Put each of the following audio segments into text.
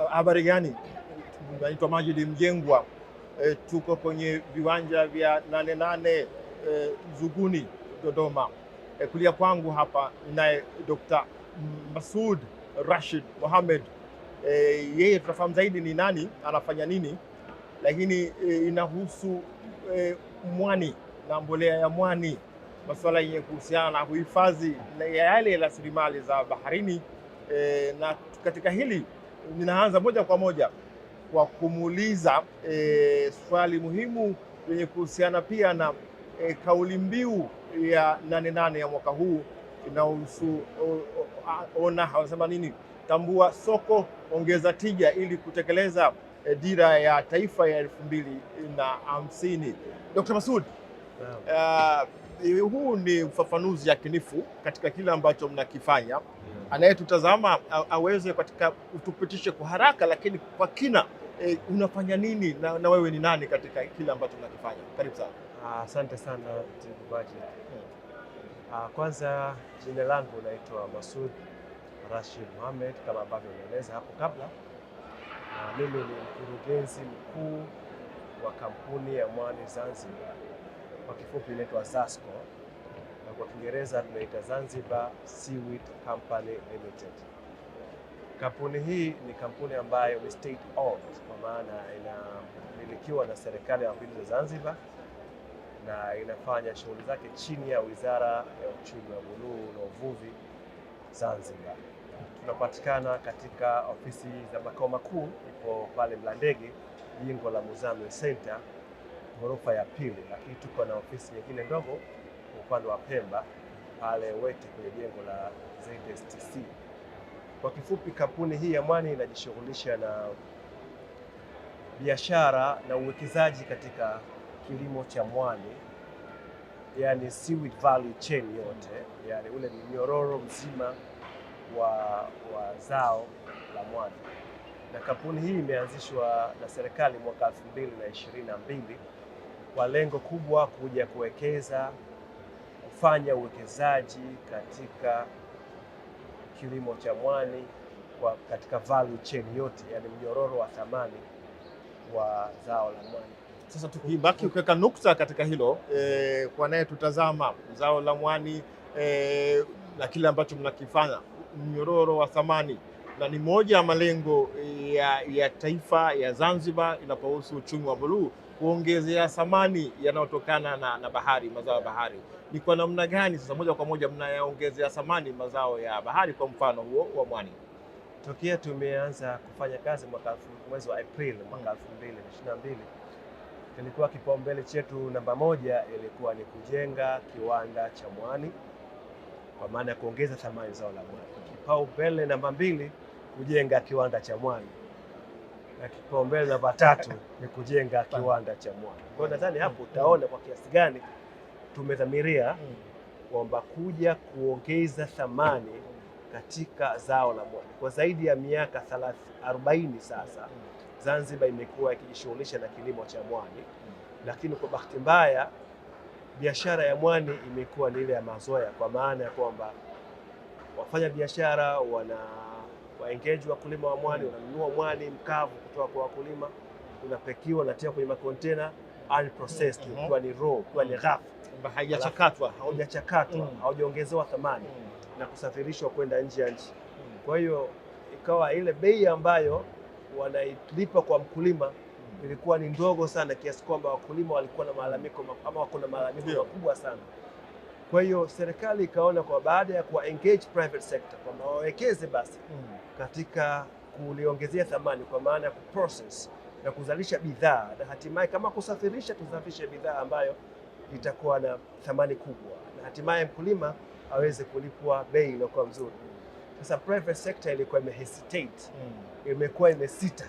Habari gani? Naitwa Majid Mjengwa. Tuko kwenye viwanja vya Nane Zuguni Dodoma. Kulia kwangu hapa naye Dr. Masoud Rashid Mohamed. Yeye tunafahamu zaidi ni nani, anafanya nini, lakini inahusu mwani na mbolea ya mwani, masuala yenye kuhusiana na uhifadhi na yale rasilimali za baharini. Na katika hili ninaanza moja kwa moja kwa kumuuliza swali muhimu lenye kuhusiana pia na kauli mbiu ya Nane ya mwaka huu inahusu wanasema nini? Tambua soko, ongeza tija, ili kutekeleza dira ya taifa ya 2050. Dr. Masoud, huu ni ufafanuzi yakinifu katika kile ambacho mnakifanya. Anayetutazama aweze katika utupitishe kwa haraka lakini kwa kina, unafanya nini na wewe ni nani katika kile ambacho mnakifanya? Karibu sana. Asante sana Majid. Kwanza jina langu naitwa Masoud Rashid Mohamed kama ambavyo umeeleza hapo kabla. Mimi ni mkurugenzi mkuu wa kampuni ya mwani Zanzibar, kwa kifupi inaitwa ZASCO, na kwa Kiingereza tunaita Zanzibar Seaweed Company Limited. Kampuni hii ni kampuni ambayo ni state owned, kwa maana inamilikiwa na serikali ya Mapinduzi ya Zanzibar na inafanya shughuli zake chini ya Wizara ya Uchumi wa Buluu na Uvuvi Zanzibar. Tunapatikana katika ofisi za makao makuu, ipo pale Mlandege, jengo la Muzame Center, ghorofa ya pili, lakini tuko na ofisi nyingine ndogo upande wa Pemba pale Wete kwenye jengo la ZSTC. Kwa kifupi, kampuni hii ya mwani inajishughulisha na biashara na uwekezaji katika kilimo cha mwani, yani seaweed value chain yote, yani ule mnyororo mzima wa zao la mwani. Na kampuni hii imeanzishwa na serikali mwaka 2022 kwa lengo kubwa kuja kuwekeza, kufanya uwekezaji katika kilimo cha mwani katika value chain yote, yani mnyororo wa thamani wa zao la mwani. Sasa tukibaki kuweka nukta katika hilo, kwa naye tutazama zao la mwani na kile ambacho mnakifanya, mnyororo wa thamani, na ni moja ya malengo ya taifa ya Zanzibar inapohusu uchumi wa buluu, kuongezea thamani yanayotokana na bahari, mazao ya bahari. Ni kwa namna gani sasa moja kwa moja mnayaongezea thamani mazao ya bahari, kwa mfano huo wa mwani? Tokea tumeanza kufanya kazi mwezi wa Aprili mwaka 2022, kilikuwa kipaumbele chetu namba moja ilikuwa ni kujenga kiwanda cha mwani, kwa maana ya kuongeza thamani zao la mwani. Kipaumbele namba mbili, kujenga kiwanda cha mwani, na kipaumbele namba tatu ni kujenga kiwanda cha mwani. Kwa hiyo nadhani hapo utaona kwa kiasi gani tumedhamiria kwamba kuja kuongeza thamani katika zao la mwani. Kwa zaidi ya miaka 40 sasa Zanzibar imekuwa ikijishughulisha na kilimo cha mwani, lakini kwa bahati mbaya biashara ya mwani imekuwa ni ile ya mazoea, kwa maana ya kwamba wafanya biashara waengage wakulima wa mwani, wananunua mwani mkavu kutoka kwa wakulima, unapekiwa, unatia kwenye makontena unprocessed, ikiwa ni raw, ikiwa ni ghafi, haijachakatwa, haujaongezewa thamani na kusafirishwa kwenda nje ya nchi. Kwa hiyo ikawa ile bei ambayo wanailipa kwa mkulima ilikuwa ni ndogo sana, kiasi kwamba wakulima walikuwa na malalamiko ama wako na malalamiko makubwa sana. Kwa hiyo serikali ikaona kwa baada ya kuwa engage private sector kwamba wawekeze basi katika kuliongezea thamani, kwa maana ya kuprocess na kuzalisha bidhaa, na hatimaye kama kusafirisha, tusafirishe bidhaa ambayo itakuwa na thamani kubwa, na hatimaye mkulima aweze kulipwa bei iliyokuwa mzuri. Sasa private sector ilikuwa imehesitate, imekuwa imesita,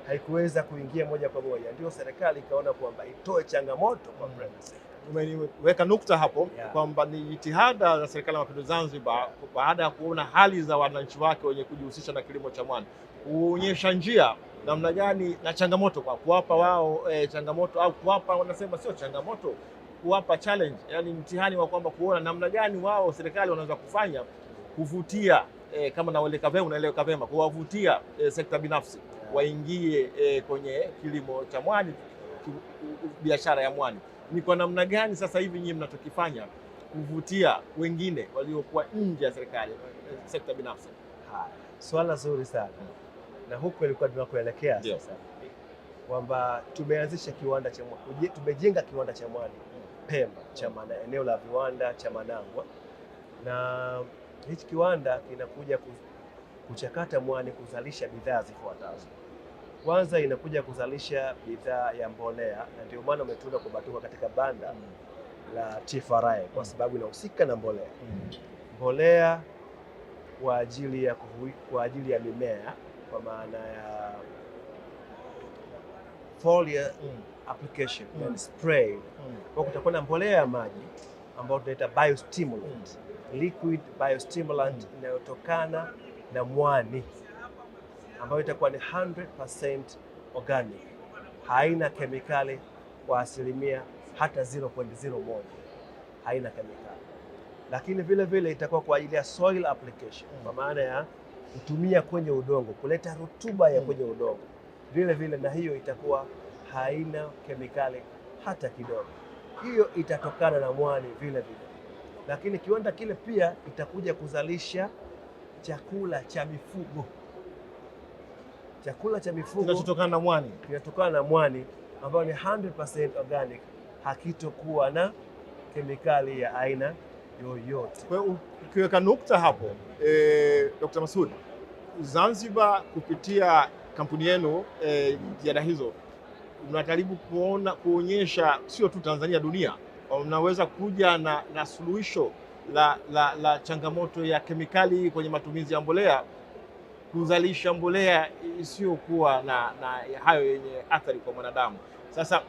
haikuweza kuingia moja kwa moja. Ndio serikali ikaona kwamba itoe changamoto kwa private sector. Umeweka nukta hapo kwamba ni jitihada za serikali ya Mapinduzi Zanzibar baada ya kuona hali za wananchi wake wenye kujihusisha na kilimo cha mwani, kuonyesha njia namna gani na changamoto, kwa kuwapa wao changamoto, au kuwapa, wanasema sio changamoto, kuwapa challenge, yani mtihani wa kwamba kuona namna gani wao serikali wanaweza kufanya kuvutia kama naeleweka vema, unaeleweka vema, kuwavutia sekta binafsi waingie kwenye kilimo cha mwani, biashara ya mwani. Ni kwa namna gani sasa hivi nyinyi mnachokifanya kuvutia wengine waliokuwa nje ya serikali, sekta binafsi? Swala zuri sana. Na huko ilikuwa tunakoelekea sasa, kwamba tumeanzisha kiwanda cha mwani, tumejenga kiwanda cha mwani Pemba cha eneo la viwanda cha Manangwa, na hichi kiwanda kinakuja kuchakata mwani kuzalisha bidhaa zifuatazo. Kwanza inakuja kuzalisha bidhaa ya mbolea, na ndio maana umetuna kubatuka katika banda la TFRA kwa sababu inahusika na mbolea. Mbolea kwa ajili ya mimea kwa maana ya foliar application, yani spray. Kwa kutakuwa na mbolea ya maji ambayo tunaita biostimulant, liquid biostimulant inayotokana na mwani, ambayo itakuwa ni 100% organic, haina kemikali kwa asilimia hata 0.01, haina kemikali. Lakini vile vile itakuwa kwa ajili ya soil application, kwa maana ya kutumia kwenye udongo, kuleta rutuba ya kwenye udongo. Vile vile na hiyo itakuwa haina kemikali hata kidogo. Hiyo itatokana na mwani vile vile. Lakini kiwanda kile pia itakuja kuzalisha chakula cha mifugo. Chakula cha mifugo kinachotokana na mwani, ambayo ni 100% organic, hakitokuwa na kemikali ya aina yoyote. Kwa hiyo ukiweka nukta hapo, Dr. Masoud, Zanzibar kupitia kampuni yenu jitihada hizo mnajaribu kuonyesha sio tu Tanzania, dunia, mnaweza kuja na suluhisho la changamoto ya kemikali kwenye matumizi ya mbolea, kuzalisha mbolea isiyokuwa na hayo yenye athari kwa mwanadamu. Sasa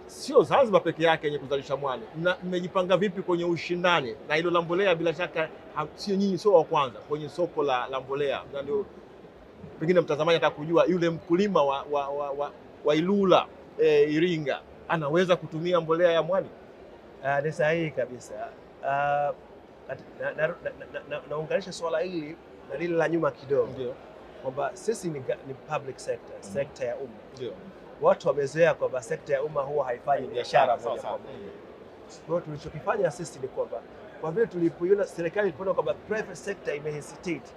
sio Zanzibar peke yake yenye kuzalisha mwani, mmejipanga vipi kwenye ushindani na hilo la mbolea? Bila shaka sio nyinyi, sio wa kwanza kwenye soko la mbolea, na ndio pengine mtazamaji ataka kujua yule mkulima wa Ilula Iringa anaweza kutumia mbolea ya mwani. Ni sahihi kabisa. Naunganisha swala hili na lile la nyuma kidogo, kwamba sisi ni public sector, sekta ya umma. Ndio. Watu wamezoea kwamba sekta ya umma huwa haifanyi biashara moja kwa moja. Kwa hiyo tulichokifanya sisi ni kwamba kwa vile tulipoiona serikali ilipoona kwamba private sector imehesitate,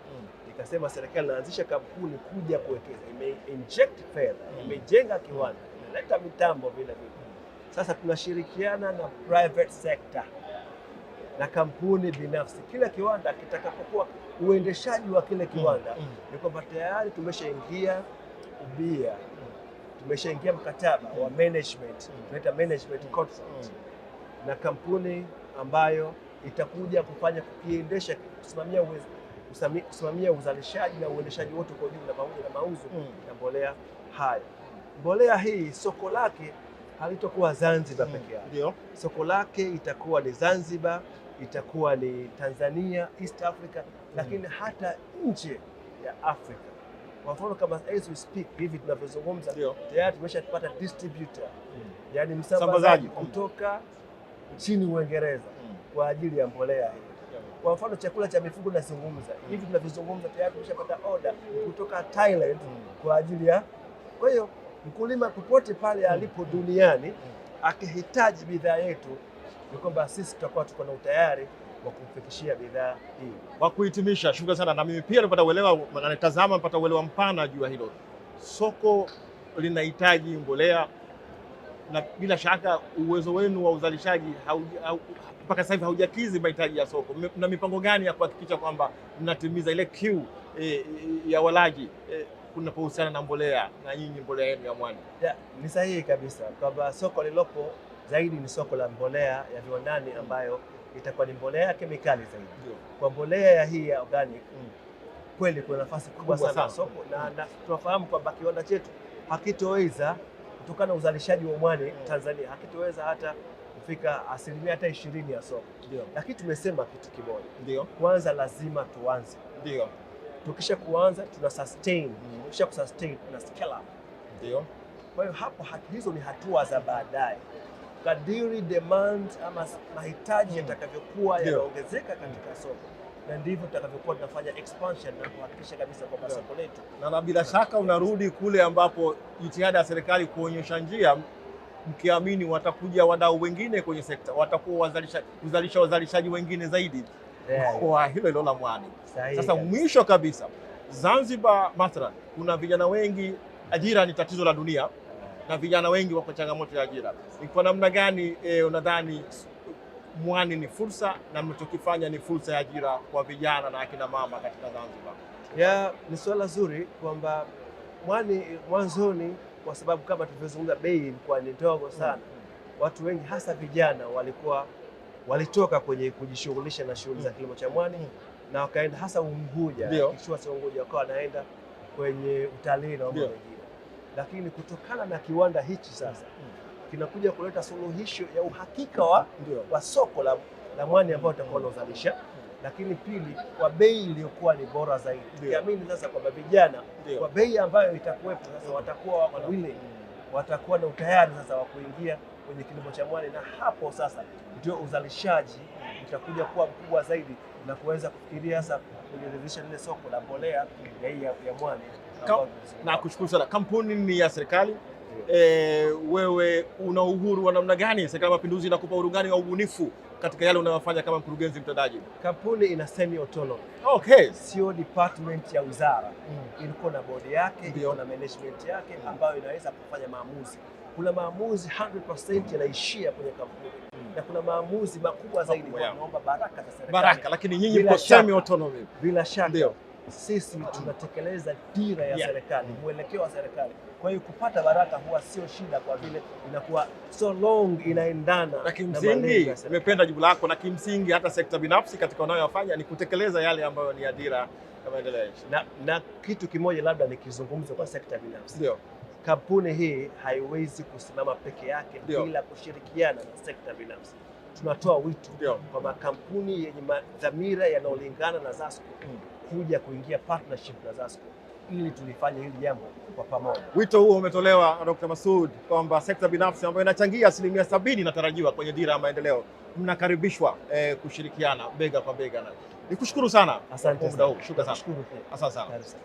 ikasema serikali inaanzisha kampuni kuja kuwekeza, imeinject fedha, imejenga kiwanda, imeleta mitambo vile vile. Sasa tunashirikiana na private sector na kampuni binafsi. Kila kiwanda kitakapokuwa uendeshaji wa kile kiwanda ni kwamba tayari tumeshaingia ubia, tumeshaingia mkataba wa management, tunaita management contract na kampuni ambayo itakuja kufanya kukiendesha, kusimamia uzalishaji na uendeshaji wote kwa ujumla pamoja na mauzo ya mbolea haya. Mbolea hii soko lake halitakuwa Zanzibar peke yake. Ndio. Soko lake itakuwa ni Zanzibar, itakuwa ni Tanzania, East Africa, lakini hata nje ya Afrika. Kwa mfano kama as we speak hivi tunavyozungumza, tayari tumeshapata distributor, yani msambazaji kutoka nchini Uingereza kwa ajili ya mbolea hii. Kwa mfano chakula cha mifugo nazungumza hivi tunavyozungumza, tayari tumeshapata order kutoka Thailand kwa ajili ya. Kwa hiyo mkulima popote pale alipo duniani akihitaji bidhaa yetu, ni kwamba sisi tutakuwa tuko na utayari wa kumfikishia bidhaa hii. Kwa kuhitimisha, shukrani sana, na mimi pia napata uelewa na nitazama napata uelewa mpana juu ya hilo. Soko linahitaji mbolea na bila shaka uwezo wenu wa uzalishaji mpaka sasa hivi haujakidhi mahitaji ya soko. Mna mipango gani ya kuhakikisha kwamba mnatimiza ile kiu ya walaji kunapohusiana na mbolea na nyinyi mbolea yenu ya mwani? Ni sahihi kabisa kwamba soko lilopo zaidi ni soko la mbolea ya viwandani ambayo itakuwa ni mbolea ya kemikali zaidi. Kwa mbolea ya hii ya organic kweli kuna nafasi kubwa sana soko, na tunafahamu kwamba kiwanda chetu hakitoweza kutokana na uzalishaji wa mwani Tanzania, hakitoweza hata kufika asilimia hata 20 ya soko. Lakini tumesema kitu kimoja, kwanza lazima tuanze. Tukisha kuanza tuna sustain, tukisha kusustain tuna scale up. Kwa hiyo hapo hizo ni hatua za baadaye. Kadiri demand ama mahitaji yatakavyokuwa yanaongezeka katika soko, na ndivyo tutakavyokuwa tunafanya expansion na kuhakikisha kabisa kwamba soko letu, na bila shaka unarudi kule ambapo jitihada ya serikali kuonyesha njia, mkiamini watakuja wadau wengine kwenye sekta, watakuwa wazalishaji wengine zaidi kwa hilo la mwani. Sasa mwisho kabisa, Zanzibar mathalan, kuna vijana wengi, ajira ni tatizo la dunia na vijana wengi wako changamoto ya ajira. Ni kwa namna gani unadhani mwani ni fursa na mnachokifanya ni fursa ya ajira kwa vijana na akina mama katika Zanzibar? Ni swala zuri kwamba mwani mwanzoni, kwa sababu kama tulivyozungumza, bei ilikuwa ni ndogo sana. Watu wengi hasa vijana walitoka kwenye kujishughulisha na shughuli za kilimo cha mwani na wakaenda hasa Unguja, kisiwa cha Unguja, wakawa wanaenda kwenye utalii na mambo mengine. Lakini kutokana na kiwanda hichi sasa kinakuja kuleta suluhisho ya uhakika wa soko la mwani ambao utakuwa unazalisha, lakini pili kwa bei iliyokuwa ni bora zaidi. Tukiamini sasa kwamba vijana kwa bei ambayo itakuwepo sasa watakuwa willing, watakuwa na utayari sasa wa kuingia kwenye kilimo cha mwani, na hapo sasa ndio uzalishaji utakuja kuwa mkubwa zaidi na kuweza kufikiria sasa kuliridhisha lile soko la mbolea ya mwani. Na kushukuru sana. Kampuni ni ya serikali. Wewe una uhuru wa namna gani? Serikali ya Mapinduzi inakupa uhuru gani wa ubunifu katika yale unayofanya kama mkurugenzi mtendaji? Kampuni ina semi autonomy. Okay. Sio department ya wizara. Ilikuwa na bodi yake, iko na management yake ambayo inaweza kufanya maamuzi. Kuna maamuzi 100% yanaishia kwenye kampuni. Na kuna maamuzi makubwa zaidi kwa naomba baraka za serikali. Lakini nyinyi mko semi autonomy. Bila shaka. Sisi tunatekeleza dira ya serikali, mwelekeo wa serikali. Kwa hiyo kupata baraka huwa sio shida, kwa vile inakuwa so long inaendana. Na kimsingi nimependa jibu lako, na kimsingi hata sekta binafsi katika wanayofanya ni kutekeleza yale ambayo ni dira ya maendeleo ya nchi. Na kitu kimoja labda nikizungumza kwa sekta binafsi. Kampuni hii haiwezi kusimama peke yake bila kushirikiana na sekta binafsi. Tunatoa wito kwa makampuni yenye dhamira yanayolingana na ZASCO kuja kuingia partnership na ZASCO ili tulifanye hili jambo kwa pamoja. Wito huo umetolewa na Dr. Masoud kwamba sekta binafsi ambayo inachangia 70% inatarajiwa kwenye dira ya maendeleo, mnakaribishwa kushirikiana bega kwa bega. Nikushukuru sana. Asante sana. Shukrani sana. Asante sana.